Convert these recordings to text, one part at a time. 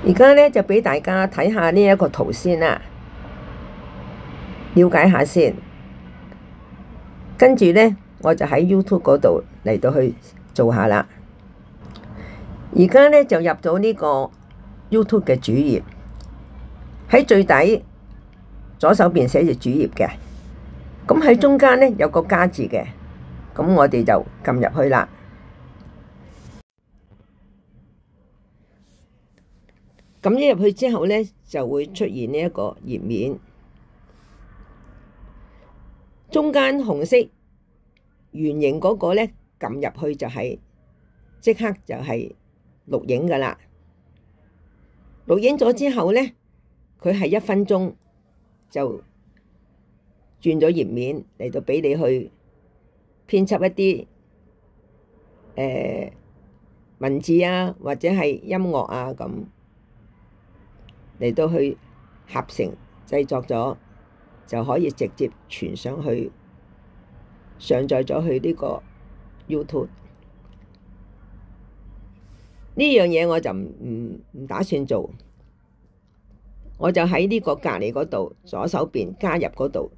而家咧就俾大家睇下呢一個圖先啦，了解下先。跟住咧，我就喺 YouTube 嗰度嚟到去做下啦。而家咧就入咗呢個 YouTube 嘅主頁，喺最底左手邊寫住主頁嘅，咁喺中間咧有個加字嘅，咁我哋就撳入去啦。咁一入去之後咧，就會出現呢一個頁面，中間紅色圓形嗰個咧，撳入去就係即刻就係錄影噶啦。錄影咗之後咧，佢係1分鐘就轉咗頁面嚟到俾你去編輯一啲文字啊，或者係音樂啊咁。嚟到去合成製作咗，就可以直接傳上去，上載咗去呢個 YouTube。呢樣嘢我就唔打算做，我就喺呢個隔離嗰度左手邊加入嗰度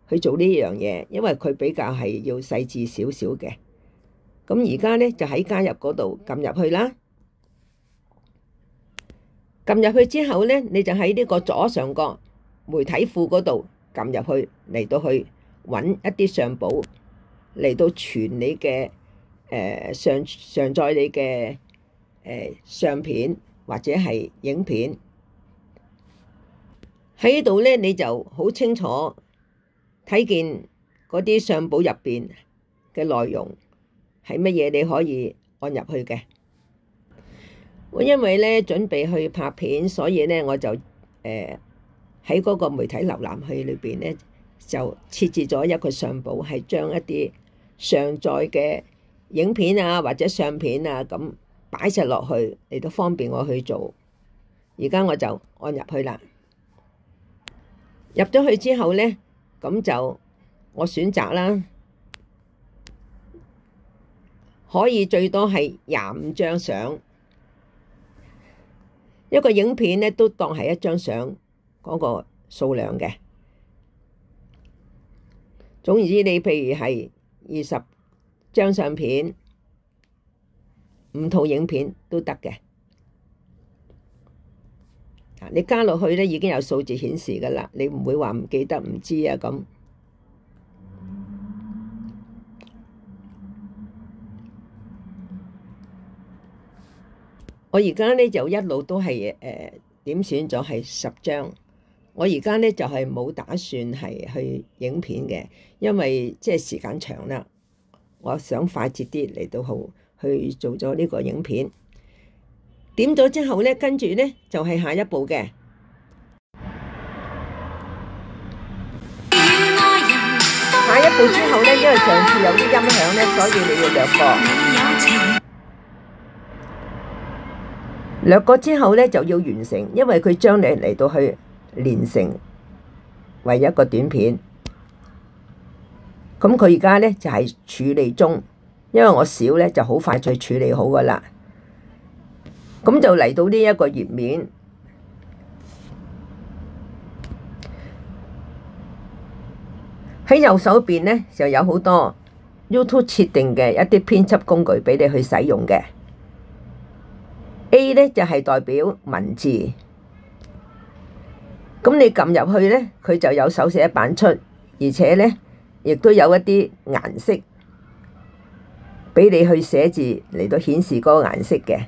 去做呢樣嘢，因為佢比較係要細緻少少嘅。咁而家咧就喺加入嗰度撳入去啦。撳入去之後咧，你就喺呢個左上角媒體庫嗰度撳入去，嚟到去揾一啲相簿嚟到傳你嘅上載你嘅相片或者係影片。喺呢度咧，你就好清楚睇見嗰啲相簿入邊嘅內容係乜嘢，你可以按入去嘅。我因為咧準備去拍片，所以咧我就喺嗰個媒體瀏覽器裏邊咧就設置咗一個相簿，係將一啲上載嘅影片啊或者相片啊咁擺晒落去，嚟到方便我去做。而家我就按入去啦。入咗去之後咧，咁就我選擇啦，可以最多係25張相。一個影片咧都當係1張相嗰個數量嘅。總言之，你譬如係20張相片、5套影片都得嘅。你加落去咧已經有數字顯示㗎喇，你唔會話唔記得唔知啊咁。我而家咧就一路都係點選咗係10張。我而家咧就係冇打算係去影片嘅，因為即係時間長啦，我想快捷啲嚟到好去做咗呢個影片。點咗之後咧，跟住咧就係下一步嘅。下一步之後咧，因為上次有啲音響咧，所以你要略過。略過之後咧就要完成，因為佢將你嚟到去連成為一個短片。咁佢而家咧就係處理中，因為我少咧就好快脆處理好噶啦。咁就嚟到呢一個頁面，喺右手邊咧就有好多 YouTube 設定嘅一啲編輯工具俾你去使用嘅。A 咧就係代表文字，咁你撳入去咧，佢就有手寫版出，而且咧亦都有一啲顏色俾你去寫字嚟到顯示嗰個顏色嘅。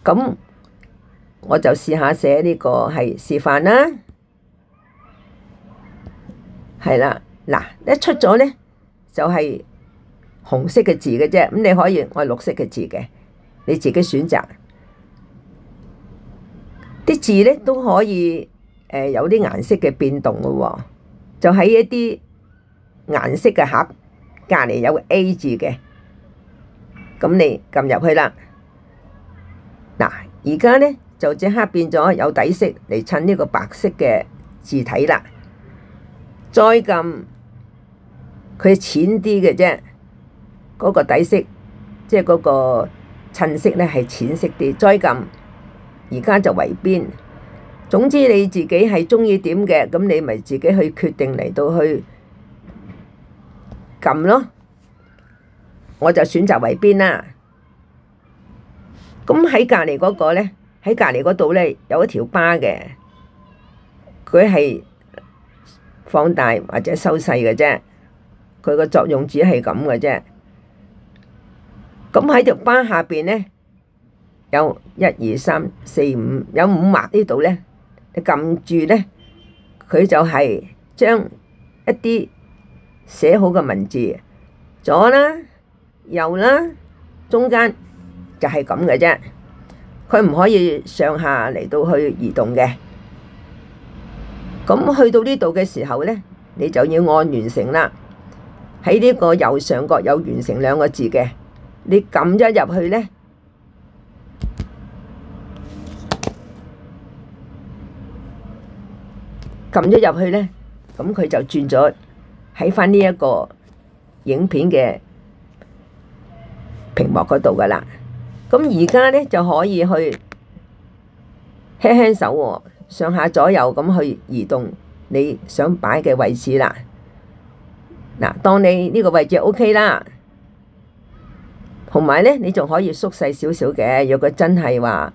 咁我就試下寫呢個係示範啦，係啦，嗱一出咗咧就係紅色嘅字嘅啫，咁你可以按綠色嘅字嘅。你自己選擇，啲字咧都可以有啲顏色嘅變動嘅喎，就喺一啲顏色嘅盒隔離有個 A 字嘅，咁你撳入去啦。嗱，而家咧就即刻變咗有底色嚟襯呢個白色嘅字體啦。再撳佢淺啲嘅啫，嗰個底色即係嗰個襯色咧係淺色啲，再撳而家就圍邊。總之你自己係鍾意點嘅，咁你咪自己去決定嚟到去撳咯。我就選擇圍邊啦。咁喺隔離嗰個咧，喺隔離嗰度咧有一條疤嘅，佢係放大或者收細嘅啫，佢個作用只係咁嘅啫。咁喺條疤下邊咧有1、2、3、4、5，有5畫呢度咧，你撳住咧，佢就係將一啲寫好嘅文字左啦、右啦、中間就係咁嘅啫，佢唔可以上下嚟到去移動嘅。咁去到呢度嘅時候咧，你就要按完成啦。喺呢個右上角有完成2個字嘅，你撳咗入去咧，撳咗入去咧，咁佢就轉咗喺返呢一個影片嘅屏幕嗰度噶啦。咁而家咧就可以去輕輕手喎，上下左右咁去移動你想擺嘅位置啦。嗱，當你呢個位置 OK 啦，同埋咧你仲可以縮細少少嘅。如果真係話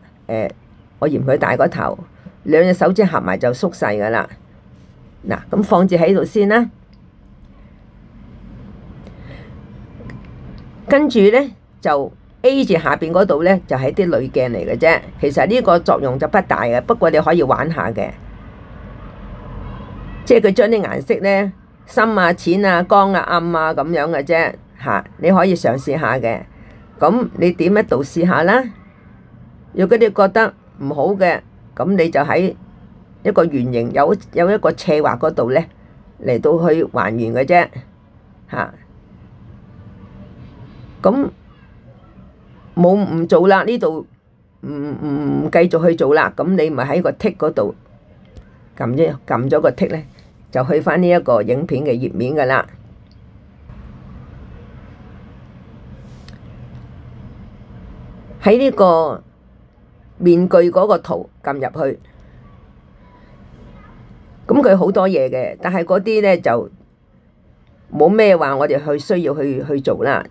我嫌佢大個頭，2隻手指合埋就縮細噶啦。嗱，咁放置喺度先啦。跟住咧就 A 字下邊嗰度咧就係啲濾鏡嚟嘅啫。其實呢個作用就不大嘅，不過你可以玩下嘅，即係佢將啲顏色咧深啊、淺啊、光啊、暗啊咁樣嘅啫嚇。你可以嘗試下嘅。咁你點一度試下啦。如果你覺得唔好嘅，咁你就喺一個圓形有一個斜畫嗰度咧嚟到去還原嘅啫嚇。咁冇唔做啦，呢度唔繼續去做啦。咁你咪喺個剔嗰度撳咗個剔咧，就去返呢一個影片嘅頁面噶啦。喺呢個面具嗰個圖撳入去，咁佢好多嘢嘅，但係嗰啲咧就冇咩話我哋需要去做啦，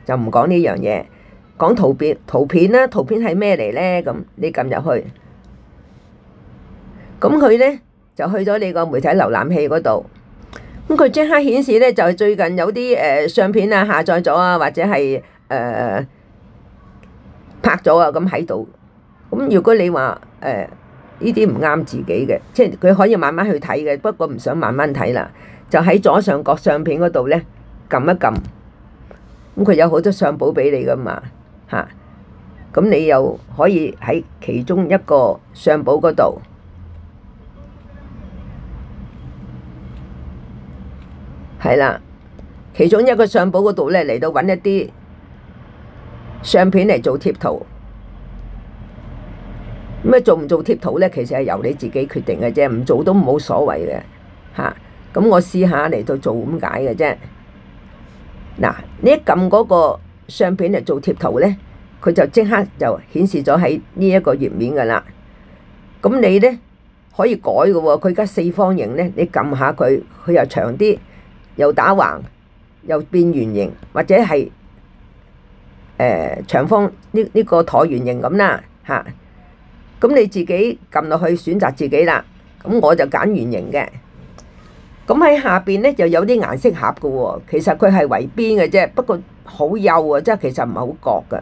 就唔講呢樣嘢。講圖片啦，圖片係咩嚟咧？咁你撳入去，咁佢咧就去咗你個媒體瀏覽器嗰度，咁佢即刻顯示咧就係最近有啲相片啊下載咗啊，或者係拍咗啊咁喺度。咁如果你話呢啲唔啱自己嘅，即係佢可以慢慢去睇嘅，不過唔想慢慢睇啦，就喺左上角相片嗰度咧撳一撳，咁佢有好多相簿俾你噶嘛嚇，咁你又可以喺其中一個相簿嗰度，係啦，其中一個相簿嗰度咧嚟到揾一啲相片嚟做貼圖。咁做唔做貼圖咧，其實係由你自己決定嘅啫，唔做都冇所謂嘅嚇。咁我試下嚟到做咁解嘅啫。嗱，你一撳嗰個相片嚟做貼圖咧，佢就即刻就顯示咗喺呢一個頁面噶啦。咁你咧可以改嘅喎，佢而家4方形咧，你撳下佢，佢又長啲，又打橫，又變圓形，或者係長方呢個橢圓形咁啦嚇。咁你自己撳落去選擇自己啦。咁我就揀圓形嘅。咁喺下邊咧就有啲顏色盒嘅喎，其實佢係圍邊嘅啫，不過好幼啊，即係其實唔係好覺嘅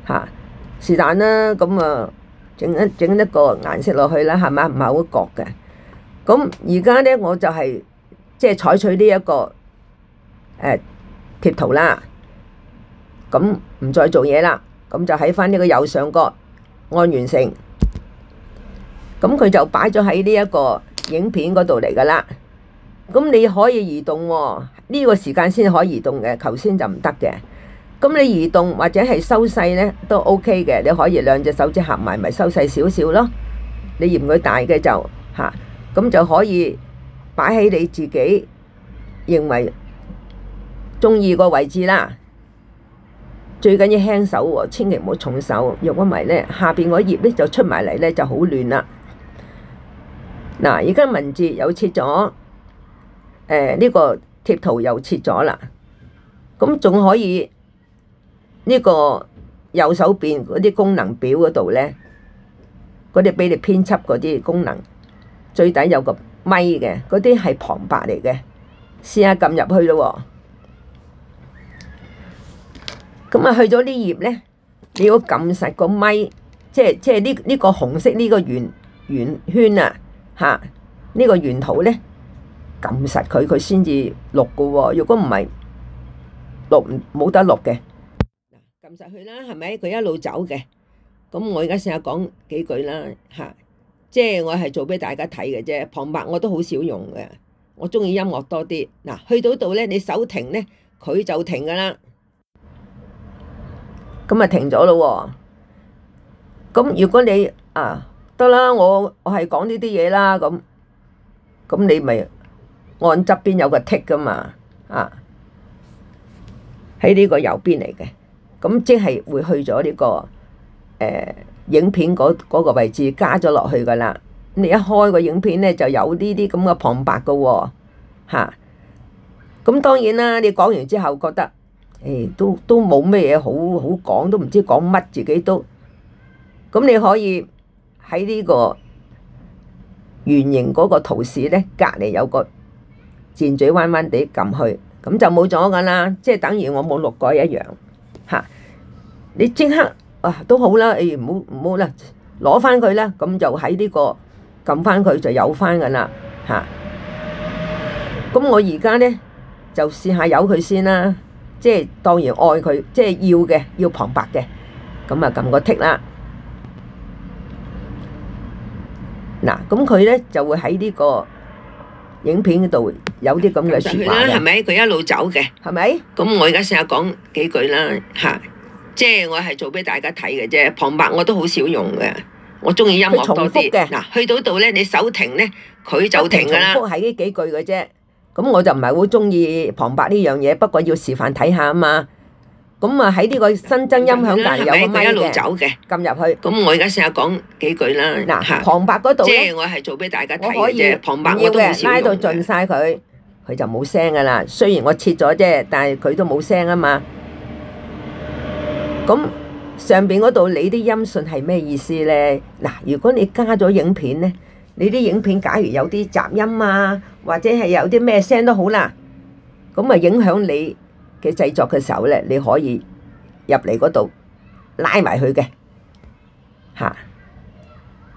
嚇。是但啦，咁啊整一個顏色落去啦，係咪？唔係好覺嘅。咁而家咧我就係即係採取呢一個貼圖啦。咁唔再做嘢啦，咁就喺翻呢個右上角按完成，咁佢就擺咗喺呢一個影片嗰度嚟噶啦。咁你可以移動喎，呢個時間先可以移動嘅，頭先就唔得嘅。咁你移動或者係收細咧都 OK 嘅，你可以2隻手指合埋，咪收細少少咯。你嫌佢大嘅就嚇，咁就可以擺喺你自己認為中意個位置啦。最緊要輕手喎，千祈唔好重手。若果唔係咧，下邊嗰頁咧就出埋嚟咧就好亂啦。嗱，而家文字又切咗，呢個貼圖又切咗啦。咁仲可以呢個右手邊嗰啲功能表嗰度咧，嗰啲俾你編輯嗰啲功能，最底有個咪嘅，嗰啲係旁白嚟嘅。試下撳入去咯喎。咁啊，去咗呢頁咧，你要撳實個咪，即係呢個紅色呢個圓圈啊，嚇呢個圓圖咧，撳實佢，佢先至錄噶喎。如果唔係錄冇得錄嘅。嗱，撳實佢啦，係咪？佢一路走嘅。咁我而家試下講幾句啦，嚇，即係我係做俾大家睇嘅啫。旁白我都好少用嘅，我中意音樂多啲。嗱，去到度咧，你手停咧，佢就停噶啦。咁啊停咗咯喎。咁如果你得啦，我係講呢啲嘢啦，咁你咪按側邊有個剔噶嘛，喺呢個右邊嚟嘅。咁即係會去咗呢個影片嗰個位置加咗落去噶啦。你一開個影片咧，就有呢啲咁嘅旁白噶喎，嚇。咁當然啦，你講完之後覺得都冇咩嘢好講，都唔知講乜，自己都咁，你可以喺呢個圓形嗰個圖示咧，隔離有個箭嘴彎彎地撳去，咁就冇咗噶啦，即係等於我冇錄過一樣嚇。你即刻都好啦，唔好啦，攞翻佢啦，咁就喺呢個撳翻佢就有翻噶啦嚇。咁我而家咧就試下由佢先啦，即係當然愛佢，即係要旁白嘅，咁啊撳個剔啦。嗱，咁佢咧就會喺呢個影片嗰度有啲咁嘅説話嘅，係咪？佢一路走嘅，係咪？咁我而家試下講幾句啦，嚇，即係我係做俾大家睇嘅啫。旁白我都好少用嘅，我中意音樂多啲嘅。嗱，去到度咧，你手停咧，佢就停㗎啦。重複係呢幾句嘅啫。咁我就唔係好中意旁白呢樣嘢，不過要示範睇下啊嘛。咁啊喺呢個新增音響隔離有個咪嘅，撳入去。咁我而家試下講幾句啦。嗱，旁白嗰度咧，即係我係做俾大家睇嘅啫。旁白我都好少用嘅，拉到盡晒佢，佢就冇聲噶啦。雖然我切咗啫，但係佢都冇聲啊嘛。咁上邊嗰度你啲音訊係咩意思咧？嗱，如果你加咗影片咧，你啲影片假如有啲雜音啊，或者係有啲咩聲都好啦，咁啊影響你嘅製作嘅時候咧，你可以入嚟嗰度拉埋佢嘅嚇，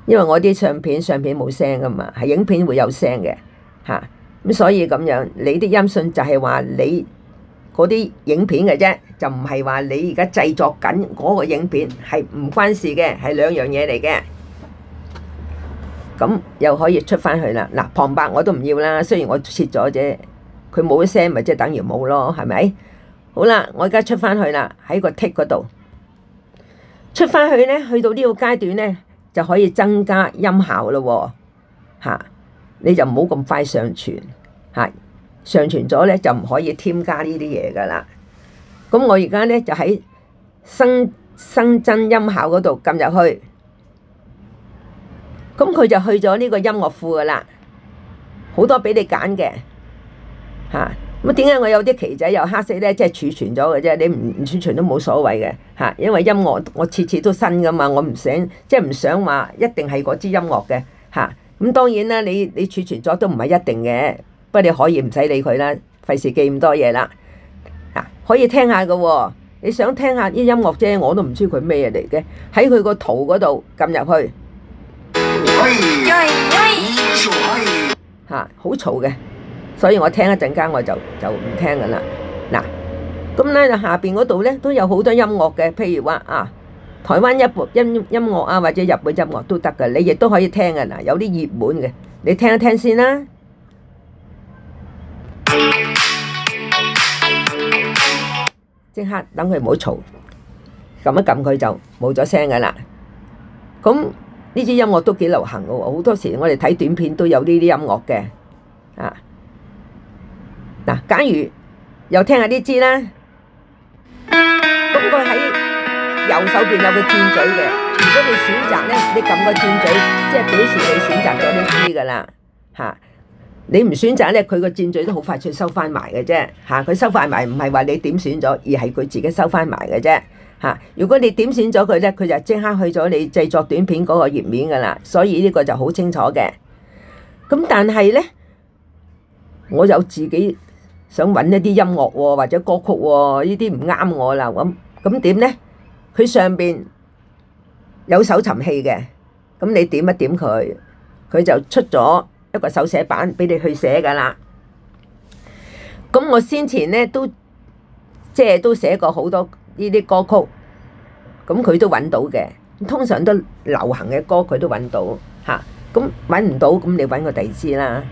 因為我啲相片冇聲噶嘛，係影片會有聲嘅嚇，咁所以咁樣你啲音訊就係話你嗰啲影片嘅啫，就唔係話你而家製作緊嗰個影片，係唔關事嘅，係兩樣嘢嚟嘅。咁又可以出翻去啦。嗱，旁白我都唔要啦，雖然我切咗啫，佢冇咗聲咪即係等於冇咯，係咪？好啦，我而家出翻去啦，喺個剔嗰度出翻去咧，去到呢個階段咧就可以增加音效咯喎，你就唔好咁快上傳嚇，上傳咗咧就唔可以添加呢啲嘢噶啦。咁我而家咧就喺新增音效嗰度撳入去，咁佢就去咗呢個音樂庫噶啦，好多俾你揀嘅嚇。咁點解我有啲旗仔又黑色咧？即係儲存咗嘅啫，你唔儲存都冇所謂嘅嚇。因為音樂我次次都新噶嘛，我唔想即係唔想話一定係嗰支音樂嘅嚇。咁當然啦，你儲存咗都唔係一定嘅，不過你可以唔使理佢啦，費事記咁多嘢啦嚇。可以聽下嘅喎，你想聽下啲音樂啫，我都唔知佢咩嚟嘅。喺佢個圖嗰度撳入去嚇，好嘈嘅。所以我聽一陣間我就唔聽噶啦。嗱，咁咧下邊嗰度咧都有好多音樂嘅，譬如話台灣音樂啊，或者日本音樂都得噶，你亦都可以聽嘅。嗱，有啲熱門嘅，你聽一聽先啦。即刻等佢唔好嘈，撳一撳佢就冇咗聲噶啦。咁呢支音樂都幾流行嘅喎，好多時我哋睇短片都有呢啲音樂嘅嗱，假如又聽下呢支啦，咁佢喺右手邊有個箭嘴嘅。如果你選擇咧，你撳個箭嘴，即係表示你選擇咗呢啲噶啦嚇。你唔選擇咧，佢個箭嘴都好快脆收翻埋嘅啫嚇。佢收翻埋唔係話你點選咗，而係佢自己收翻埋嘅啫嚇。如果你點選咗佢咧，佢就即刻去咗你製作短片嗰個頁面噶啦。所以呢個就好清楚嘅。咁但係咧，我有自己想揾一啲音樂喎，或者歌曲喎，呢啲唔啱我啦。咁點咧？佢上邊有搜尋器嘅，咁你點一點佢，佢就出咗一個手寫板俾你去寫噶啦。咁我先前咧都即係都寫過好多呢啲歌曲，咁佢都揾到嘅。通常都流行嘅歌佢都揾到嚇。咁揾唔到，咁你揾個第二支啦。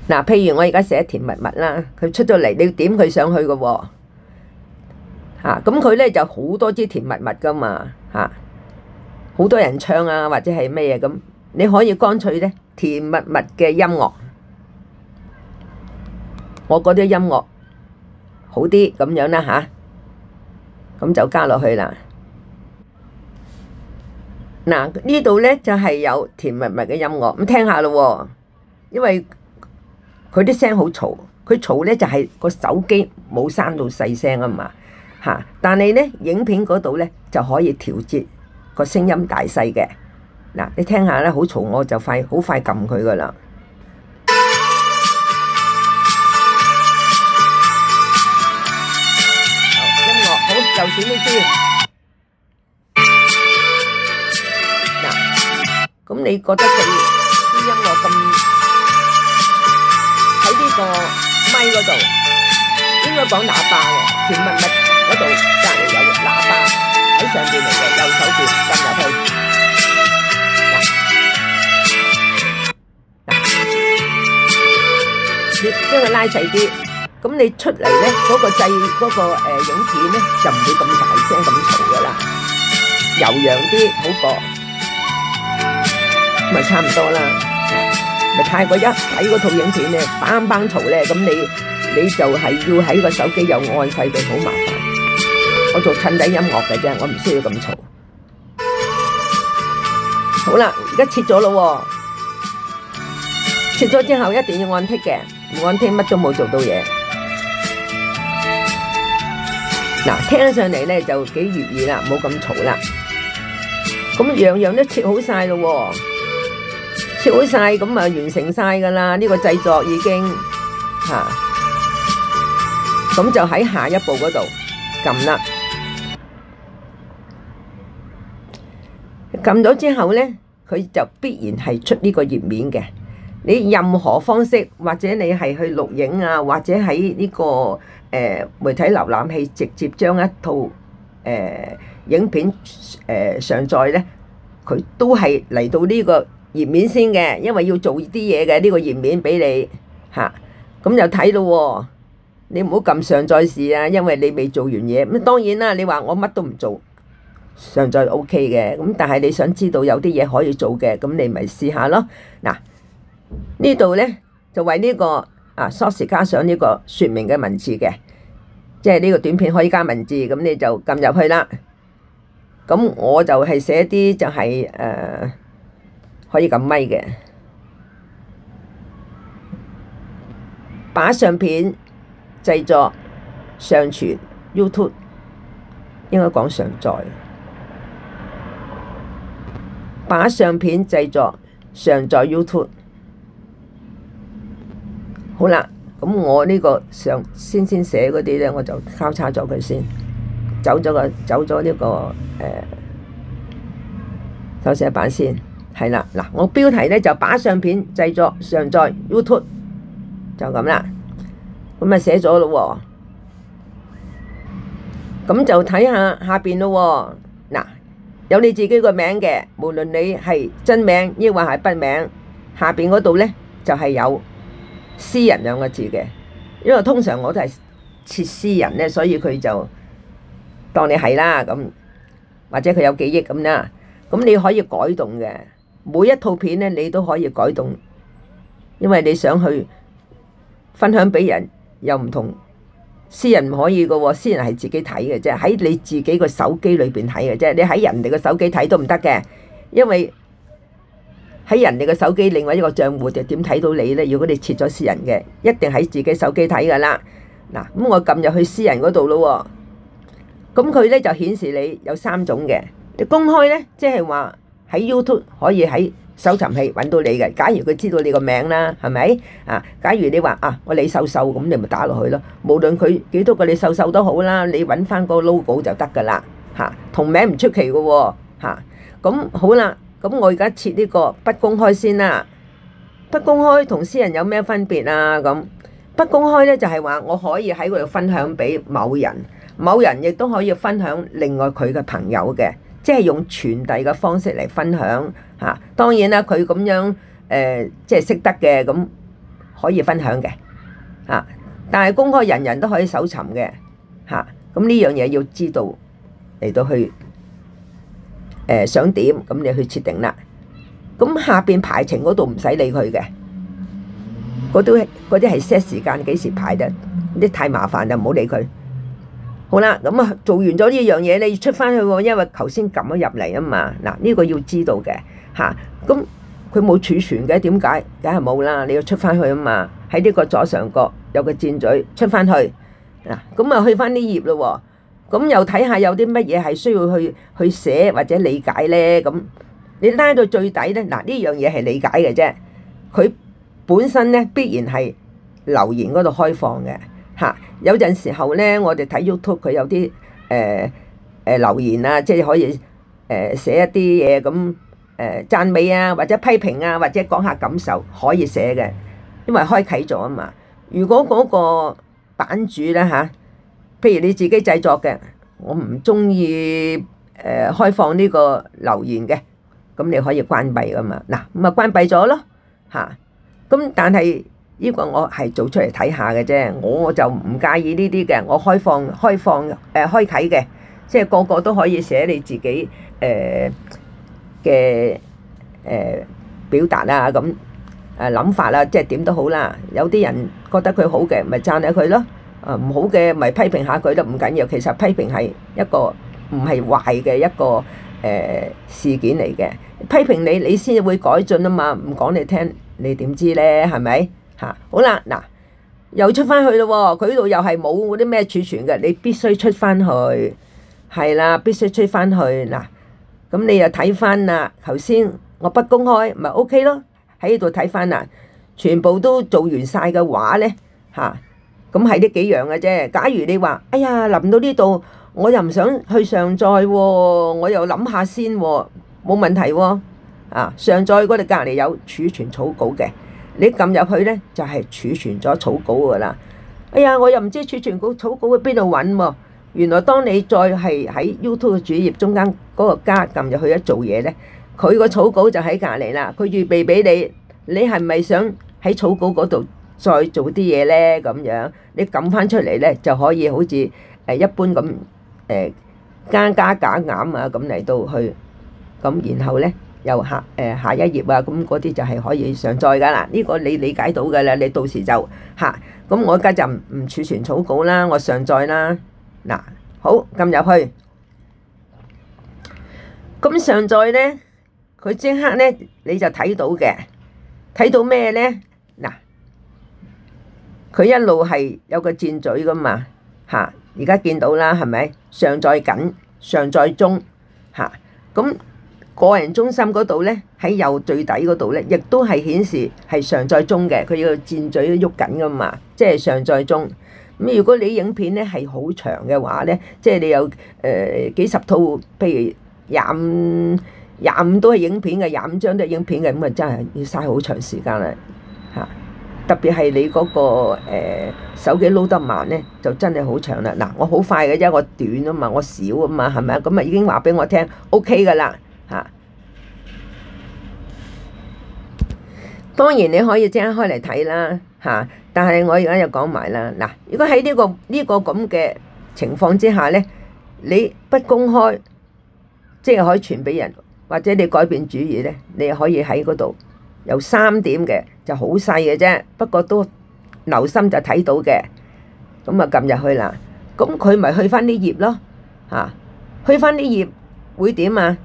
嗱，譬如我而家寫甜蜜蜜啦，佢出咗嚟，你要點佢上去嘅喎嚇。咁佢咧就好多支甜蜜蜜噶嘛嚇。好多人唱啊，或者係咩嘢咁，你可以乾脆咧甜蜜蜜嘅音樂，我覺得音樂好啲咁樣啦吓，咁就加落去啦。嗱，呢度咧就係有甜蜜蜜嘅音樂，咁聽下咯。因為佢啲聲好嘈，佢嘈咧就係個手機冇閂到細聲啊嘛吓，但係咧影片嗰度咧就可以調節個聲音大細嘅。嗱，你聽下咧，好嘈，我就好快撳佢噶啦。音樂好，就選呢支。嗱，咁你覺得佢啲音樂咁喺呢個咪嗰度，應該講喇叭喎，甜蜜蜜嗰度隔離有喇叭喺上邊嚟嘅，右手邊撳入去。你將佢拉細啲，咁你出嚟咧嗰個掣嗰個影片咧就唔會咁大聲咁嘈噶啦，悠揚啲好過，咪差唔多啦。咪太過一睇嗰套影片咧梆梆嘈咧，咁你就係要喺個手機有按細佢，好麻煩。我做襯底音樂嘅啫，我唔需要咁嘈。好啦，而家切咗咯喎，切咗之後一定要按剔嘅。唔按聽乜都冇做到嘢。嗱，聽上嚟咧就幾悅耳啦，冇咁嘈啦。咁樣樣都切好晒咯，切好晒咁啊完成晒噶啦，呢個製作已經嚇。咁就喺下一步嗰度撳啦。撳咗之後咧，佢就必然係出呢個頁面嘅。你任何方式，或者你係去錄影啊，或者喺呢個媒體瀏覽器直接將一套影片上載咧，佢都係嚟到呢個頁面先嘅，因為要做啲嘢嘅呢個頁面俾你嚇，咁就睇咯喎。你唔好撳上載試啊，因為你未做完嘢。咁當然啦，你話我乜都唔做，上載 OK 嘅，咁但係你想知道有啲嘢可以做嘅，咁你咪試下咯。嗱。呢度咧就為呢個source 加上呢個說明嘅文字嘅，即係呢個短片可以加文字，咁你就撳入去啦。咁我就係寫啲就係可以撳咪嘅，把相片製作上傳 YouTube， 應該講上載，把相片製作上載 YouTube。好啦，咁我呢個先寫嗰啲咧，我就交叉咗佢先，走咗呢個手寫板先，係啦。嗱，我標題咧就把相片製作上載 YouTube， 就咁啦。咁啊寫咗咯喎，咁就睇下下邊咯喎。嗱，有你自己個名嘅，無論你係真名抑或係筆名，下邊嗰度咧就係有私人兩個字嘅，因為通常我都係設私人咧，所以佢就當你係啦咁，或者佢有記憶咁啦。咁你可以改動嘅，每一套片咧你都可以改動，因為你想去分享俾人，有唔同私人唔可以嘅喎，私人係自己睇嘅啫，喺你自己個手機裏邊睇嘅啫，你喺人哋個手機睇都唔得嘅，因為喺人哋個手機另外一個賬戶就點睇到你咧？如果你設咗私人嘅，一定喺自己手機睇噶啦。嗱，咁我撳入去私人嗰度咯，咁佢咧就顯示你有3種嘅。你公開咧，即係話喺 YouTube 可以喺搜尋器揾到你嘅。假如佢知道你個名啦，係咪啊？假如你話啊，我李秀秀咁，你咪打落去咯。無論佢幾多個李秀秀都好啦，你揾翻個 logo 就得噶啦。嚇，同名唔出奇嘅喎。嚇，咁好啦。咁我而家設呢個不公開先啦。不公開同私人有咩分別啊？咁不公開咧就係話我可以喺嗰度分享俾某人，某人亦都可以分享另外佢嘅朋友嘅，即係用傳遞嘅方式嚟分享嚇。當然啦，佢咁樣即係識得嘅咁可以分享嘅嚇。但係公開人人都可以搜尋嘅嚇。咁呢樣嘢要知道嚟到去。想點咁你去設定啦。咁下邊排程嗰度唔使理佢嘅，嗰啲係 set 時間幾時排嘅，啲太麻煩就唔好理佢。好啦，咁啊做完咗呢樣嘢，你要出翻去喎，因為頭先撳咗入嚟啊嘛。嗱，呢個要知道嘅嚇。咁佢冇儲存嘅，點解？梗係冇啦，你要出翻去啊嘛。喺呢個左上角有個箭嘴，出翻去嗱，咁啊去翻呢頁咯喎。咁又睇下有啲乜嘢係需要去寫或者理解咧？咁你拉到最底咧，嗱呢樣嘢係理解嘅啫。佢本身咧必然係留言嗰度開放嘅嚇。有陣時候咧，我哋睇 YouTube 佢有啲留言啊，即係可以寫一啲嘢咁讚美啊，或者批評啊，或者講下感受可以寫嘅，因為開啟咗啊嘛。如果嗰個版主咧嚇，譬如你自己製作嘅，我唔中意開放呢個留言嘅，咁你可以關閉噶嘛。嗱，咁啊關閉咗咯嚇。咁但係呢個我係做出嚟睇下嘅啫，我就唔介意呢啲嘅。我開啟嘅，即係個個都可以寫你自己嘅表達啊，咁諗法啦，即係點都好啦。有啲人覺得佢好嘅，咪讚下佢咯。唔好嘅咪批評下佢都唔緊要。其實批評係一個唔係壞嘅一個事件嚟嘅。批評你，你先會改進啊嘛。唔講你聽，你點知咧？係咪嚇？好啦，嗱又出翻去咯喎。佢呢度又係冇嗰啲咩儲存嘅，你必須出翻去。係啦，必須出翻去嗱。咁你又睇翻啦。頭先我不公開咪 OK 咯。喺呢度睇翻啦，全部都做完晒嘅話咧嚇。咁係呢幾樣嘅啫。假如你話，哎呀，臨到呢度，我又唔想去上載喎，我又諗下先喎，冇問題喎。上載嗰度隔離有儲存草稿嘅，你撳入去咧就係儲存咗草稿噶啦。哎呀，我又唔知儲存草稿喺邊度揾喎。原來當你再係喺 YouTube 嘅主頁中間嗰個加撳入去一做嘢咧，佢個草稿就喺隔離啦。佢預備俾你，你係咪想喺草稿嗰度再做啲嘢咧？咁樣你撳翻出嚟咧，就可以好似一般咁加減啊咁嚟到去咁，然後咧又下一頁啊，咁嗰啲就係可以上載噶啦。呢個你理解到噶啦，你到時就咁我而家就唔儲存草稿啦，我上載啦。嗱，好，撳入去，咁上載咧，佢即刻咧你就睇到嘅，睇到咩咧？嗱，佢一路係有個箭嘴噶嘛，而家見到啦，係咪？上載緊，上載中，咁個人中心嗰度咧，喺右最底嗰度咧，亦都係顯示係上載中嘅，佢個箭嘴喐緊噶嘛，即係上載中。咁如果你影片咧係好長嘅話咧，即係你有幾十套，譬如25都係影片嘅，25張都係影片嘅，咁啊真係要嘥好長時間啦嚇。特別係你嗰個手機撈得慢咧，就真係好長啦。嗱，我好快嘅啫，我短啊嘛，我少啊嘛，係咪啊？咁啊已經話俾我聽 OK 噶啦嚇。當然你可以即刻開嚟睇啦嚇。但係我而家又講埋啦，嗱，如果喺呢個咁嘅情況之下咧，你不公開，即係可以傳俾人，或者你改變主意咧，你可以喺嗰度有3點嘅，就好細嘅啫，不過都留心就睇到嘅。咁啊撳入去啦，咁佢咪去翻啲頁咯，去翻啲頁會點啊？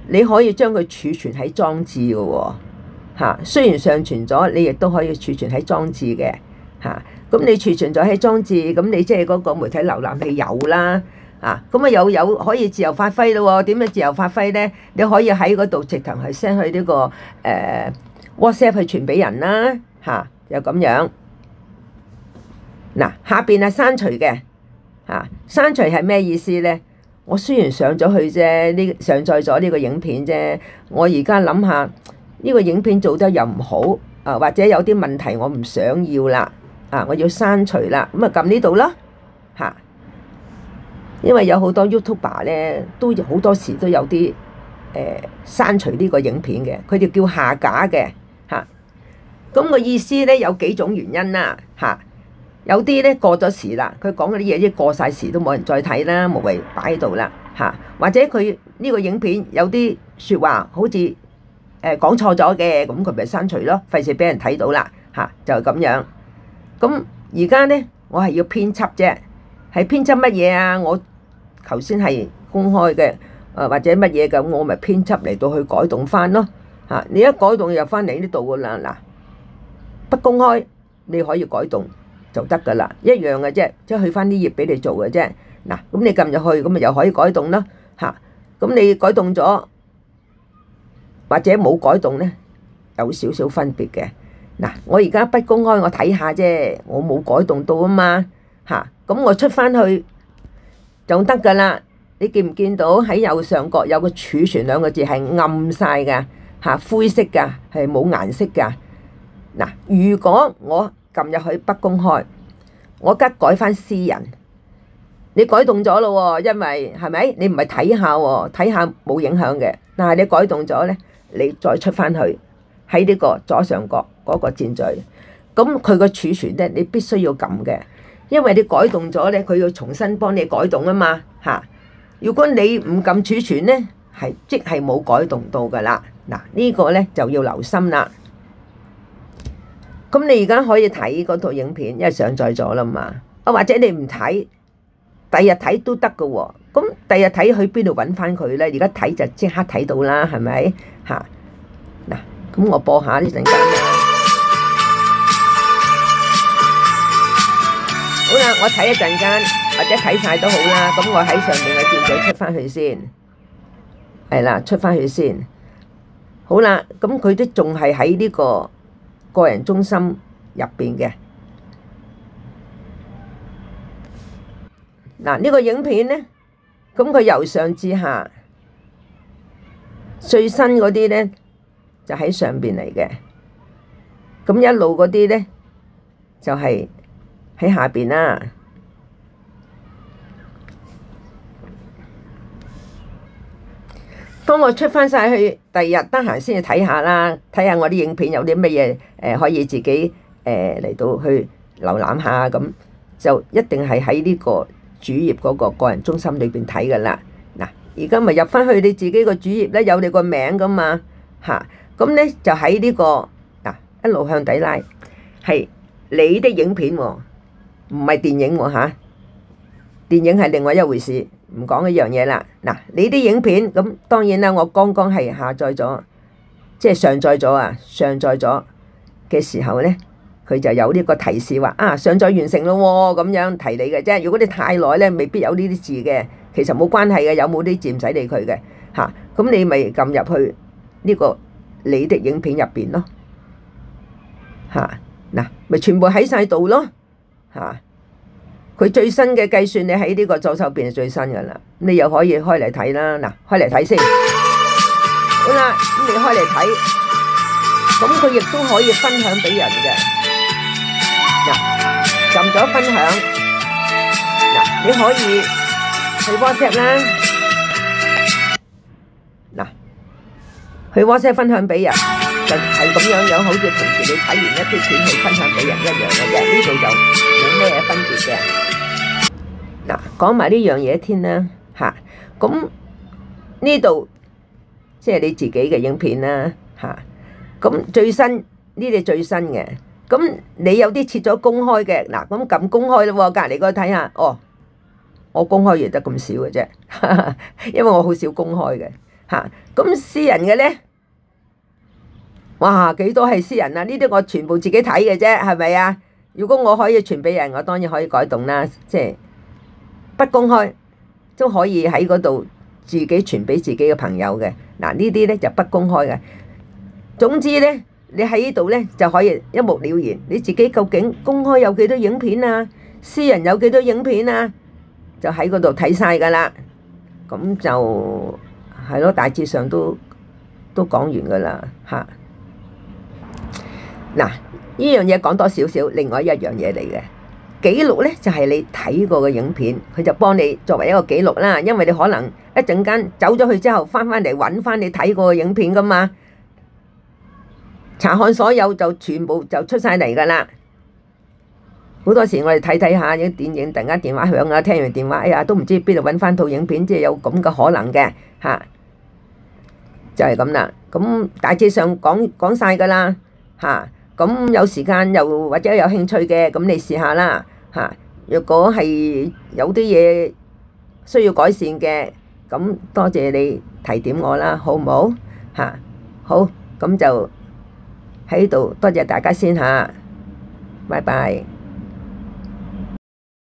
你可以將佢儲存喺裝置嘅喎，雖然上傳咗，你亦都可以儲存喺裝置嘅，咁你儲存咗喺裝置，咁你即係嗰個媒體瀏覽器有啦，咁啊有可以自由發揮咯喎。點樣自由發揮咧？你可以喺嗰度直頭係 send 去呢個WhatsApp 去傳俾人啦，又咁樣。嗱，下邊係刪除嘅，刪除係咩意思咧？我雖然上咗去啫，上載咗呢個影片啫，我而家諗下呢個影片做得又唔好，或者有啲問題我唔想要啦，我要刪除啦，咁啊撳呢度咯，因為有好多 YouTuber 咧，都好多時都有啲刪除呢個影片嘅，佢哋叫下架嘅，咁個意思咧有幾種原因啦，有啲咧過咗時啦，佢講嗰啲嘢一過晒時都冇人再睇啦，無謂擺喺度啦，或者佢呢個影片有啲説話好似講錯咗嘅，咁佢咪刪除咯，費事俾人睇到啦，就係咁樣。咁而家咧，我係要編輯啫，係編輯乜嘢啊？我頭先係公開嘅，或者乜嘢咁，我咪編輯嚟到去改動翻咯，你一改動又翻嚟呢度噶啦，嗱，不公開你可以改動就得噶啦，一樣嘅啫，即係去翻啲頁俾你做嘅啫。嗱，咁你撳入去，咁咪又可以改動啦，咁你改動咗或者冇改動咧，有少少分別嘅。嗱，我而家不公開，我睇下啫，我冇改動到啊嘛，咁我出翻去就得噶啦。你見唔見到喺右上角有個儲存兩個字係暗晒噶，灰色噶，係冇顏色噶。嗱，如果我撳入去不公開，我而家改翻私人，你改動咗咯喎，因為係咪？你唔係睇下喎，睇下冇影響嘅，但係你改動咗咧，你再出翻去喺呢個左上角嗰個箭嘴，咁佢個儲存咧，你必須要撳嘅，因為你改動咗咧，佢要重新幫你改動啊嘛，如果你唔撳儲存咧，係即係冇改動到噶啦。嗱，呢個咧就要留心啦。咁你而家可以睇嗰套影片，因為上載咗啦嘛。或者你唔睇，第日睇都得噶喎。咁第日睇去邊度揾翻佢咧？而家睇就即刻睇到啦，係咪？嗱，咁我播下呢陣間啦。好啦，我睇一陣間，或者睇晒都好啦。咁我喺上面嘅箭嘴出翻去先，係啦，出翻去先。好啦，咁佢都仲係喺呢個個人中心入邊嘅。嗱，呢個影片咧，咁佢由上至下最新嗰啲咧就喺上邊嚟嘅，咁一路嗰啲咧就係喺下邊啦。當我出翻晒去，第二日得閒先去睇下啦，睇下我啲影片有啲乜嘢可以自己嚟到去瀏覽下，咁就一定係喺呢個主頁嗰個個人中心裏邊睇噶啦。嗱，而家咪入翻去你自己個主頁咧，有你個名噶嘛，咁咧就喺呢個嗱一路向底拉，係你的影片喎，唔係電影喎，電影係另外一回事。唔講一樣嘢啦，嗱，你啲影片咁當然啦，我剛剛係下載咗，即係上載咗嘅時候咧，佢就有呢個提示話上載完成咯喎，咁樣提你嘅啫。如果你太耐咧，未必有呢啲字嘅，其實冇關係嘅，有冇啲字唔使理佢嘅，咁你咪撳入去呢個你的影片入邊咯，嗱，咪全部喺晒度咯，佢最新嘅計算，你喺呢個左手邊係最新噶啦，你又可以開嚟睇啦。嗱，開嚟睇先，好啦，咁你開嚟睇，咁佢亦都可以分享俾人嘅。嗱，撳咗分享，嗱，你可以去 WhatsApp 啦，嗱，去 WhatsApp 分享俾人，就係咁樣，好似平時你睇完一啲片去分享俾人一樣嘅啫，呢度就冇咩分別嘅。嗱，講埋呢樣嘢添啦，咁呢度即係你自己嘅影片啦，咁最新呢啲最新嘅，咁你有啲設咗公開嘅，嗱咁撳公開咯，隔離嗰個睇下，哦，我公開亦得咁少嘅啫，因為我好少公開嘅嚇。咁私人嘅咧，哇幾多係私人啊？呢啲我全部自己睇嘅啫，係咪啊？如果我可以傳俾人，我當然可以改動啦，即係不公開都可以喺嗰度自己傳俾自己嘅朋友嘅。嗱呢啲咧就不公開嘅。總之咧，你喺呢度咧就可以一目了然，你自己究竟公開有幾多影片啊，私人有幾多影片啊，就喺嗰度睇晒㗎啦。咁就係咯，大致上都講完㗎啦嚇。嗱，呢樣嘢講多少少，另外一樣嘢嚟嘅記錄咧，就係你睇過嘅影片，佢就幫你作為一個記錄啦。因為你可能一陣間走咗去之後，翻嚟揾翻你睇過嘅影片㗎嘛。查看所有就全部就出晒嚟㗎啦。好多時我哋睇下啲電影，突然間電話響啊，聽完電話，哎呀都唔知邊度揾翻套影片，即係有咁嘅可能嘅嚇，就係咁啦。咁大致上講晒㗎啦嚇。咁有時間又或者有興趣嘅，咁你試下啦嚇。若果係有啲嘢需要改善嘅，咁多謝你提點我啦，好唔好嚇？好，咁就喺度多謝大家先嚇，拜拜。